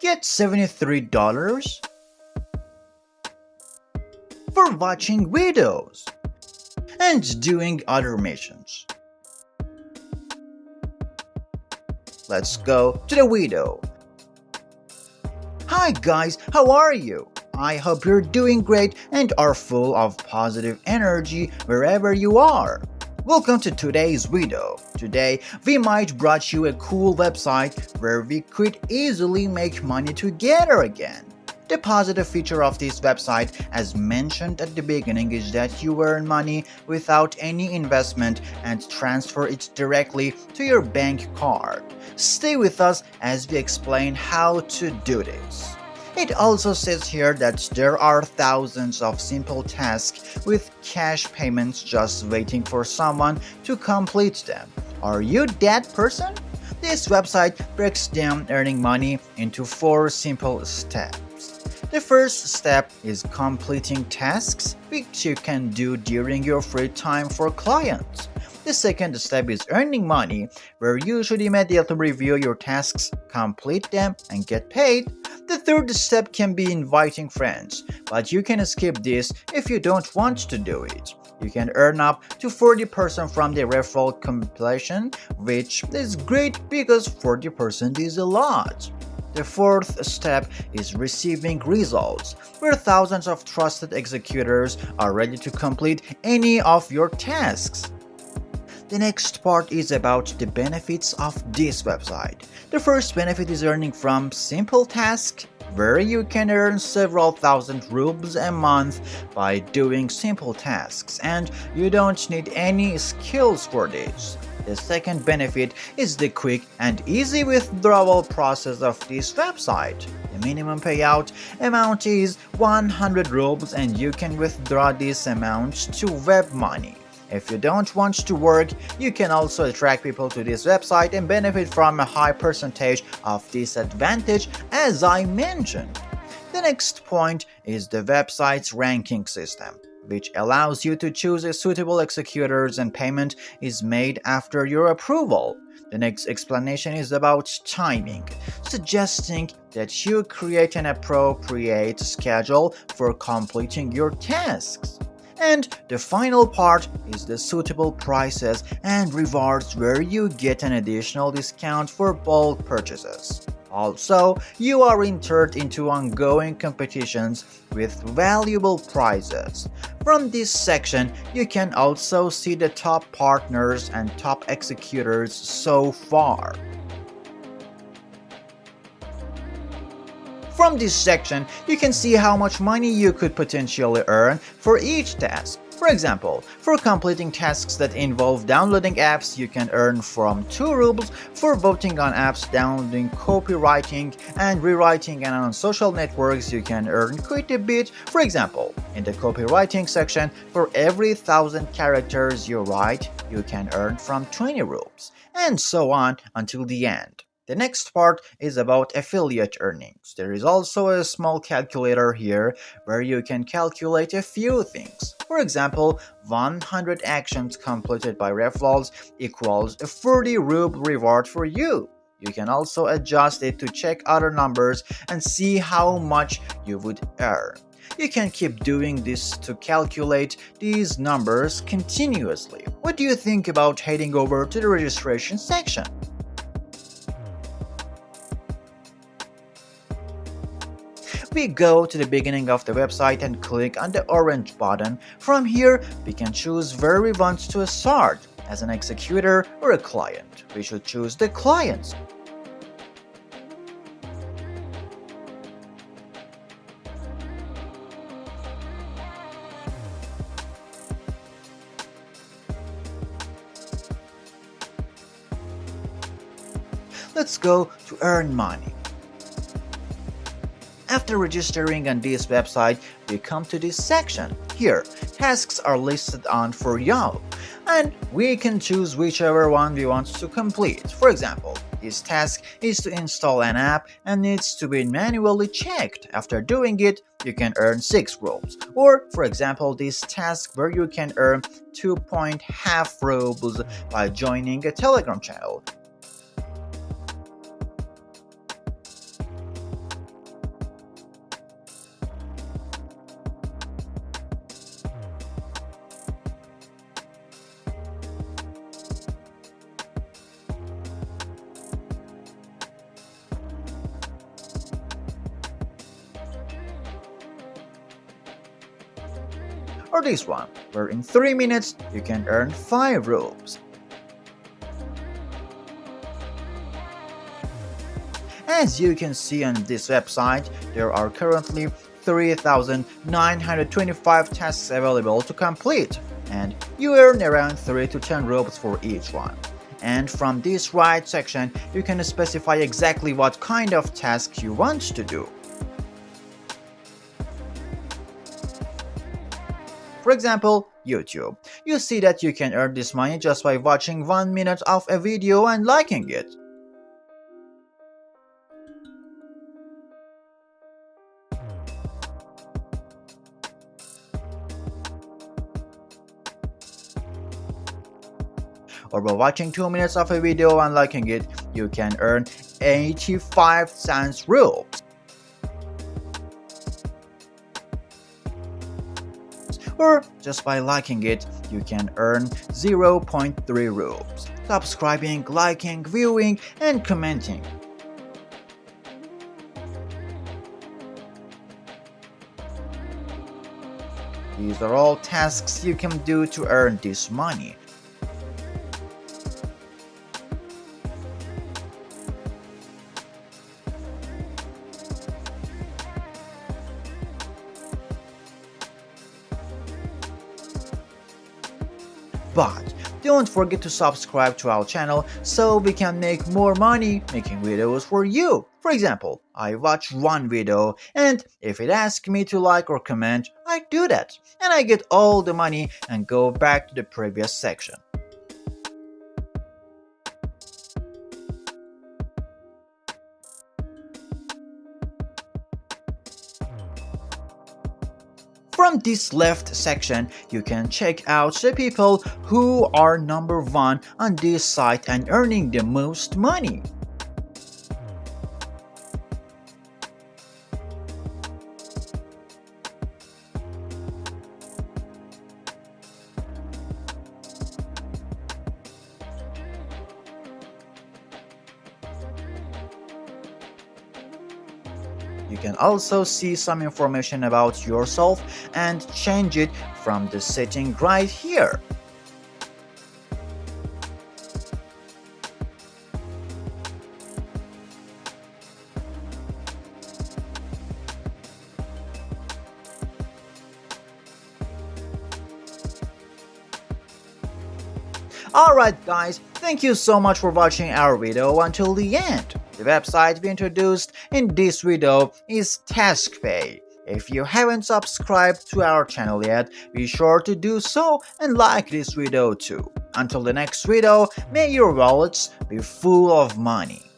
get $73 for watching videos and doing other missions. Let's go to the video. Hi guys, how are you? I hope you're doing great and are full of positive energy wherever you are. Welcome to today's video. Today, we might brought you a cool website where we could easily make money together again. The positive feature of this website, as mentioned at the beginning, is that you earn money without any investment and transfer it directly to your bank card. Stay with us as we explain how to do this. It also says here that there are thousands of simple tasks with cash payments just waiting for someone to complete them. Are you that person? This website breaks down earning money into 4 simple steps. The first step is completing tasks which you can do during your free time for clients. The second step is earning money, where you should immediately review your tasks, complete them, and get paid. The third step can be inviting friends, but you can skip this if you don't want to do it. You can earn up to 40% from the referral completion, which is great because 40% is a lot. The fourth step is receiving results, where thousands of trusted executors are ready to complete any of your tasks. The next part is about the benefits of this website. The first benefit is earning from simple tasks, where you can earn several thousand rubles a month by doing simple tasks, and you don't need any skills for this. The second benefit is the quick and easy withdrawal process of this website. The minimum payout amount is 100 rubles and you can withdraw this amount to WebMoney. If you don't want to work, you can also attract people to this website and benefit from a high percentage of this advantage, as I mentioned. The next point is the website's ranking system, which allows you to choose a suitable executors and payment is made after your approval. The next explanation is about timing, suggesting that you create an appropriate schedule for completing your tasks. And the final part is the suitable prices and rewards, where you get an additional discount for bulk purchases. Also, you are entered into ongoing competitions with valuable prizes. From this section, you can also see the top partners and top executors so far. From this section, you can see how much money you could potentially earn for each task. For example, for completing tasks that involve downloading apps, you can earn from 2 rubles. For voting on apps, downloading, copywriting, and rewriting, and on social networks, you can earn quite a bit. For example, in the copywriting section, for every 1,000 characters you write, you can earn from 20 rubles, and so on until the end. The next part is about affiliate earnings. There is also a small calculator here where you can calculate a few things. For example, 100 actions completed by referrals equals a 40 ruble reward for you. You can also adjust it to check other numbers and see how much you would earn. You can keep doing this to calculate these numbers continuously. What do you think about heading over to the registration section? We go to the beginning of the website and click on the orange button. From here, we can choose where we want to start, as an executor or a client. We should choose the clients. Let's go to earn money. After registering on this website, we come to this section. Here, tasks are listed on for you, and we can choose whichever one we want to complete. For example, this task is to install an app and needs to be manually checked. After doing it, you can earn 6 rubles. Or, for example, this task where you can earn 2.5 rubles by joining a Telegram channel. or this one, where in 3 minutes you can earn 5 rubles. As you can see on this website, there are currently 3,925 tasks available to complete, and you earn around 3 to 10 rubles for each one. And from this right section, you can specify exactly what kind of task you want to do. For example, YouTube. You see that you can earn this money just by watching 1 minute of a video and liking it. Or by watching 2 minutes of a video and liking it, you can earn 85 cents rubles. Or just by liking it, you can earn 0.3 rubles. Subscribing, liking, viewing, and commenting. These are all tasks you can do to earn this money. But don't forget to subscribe to our channel so we can make more money making videos for you. For example, I watch one video and if it asks me to like or comment, I do that and I get all the money and go back to the previous section. From this left section, you can check out the people who are number 1 on this site and earning the most money. You can also see some information about yourself and change it from the setting right here. Alright guys, thank you so much for watching our video until the end. The website we introduced in this video is TaskPay. If you haven't subscribed to our channel yet, be sure to do so and like this video too. Until the next video, may your wallets be full of money.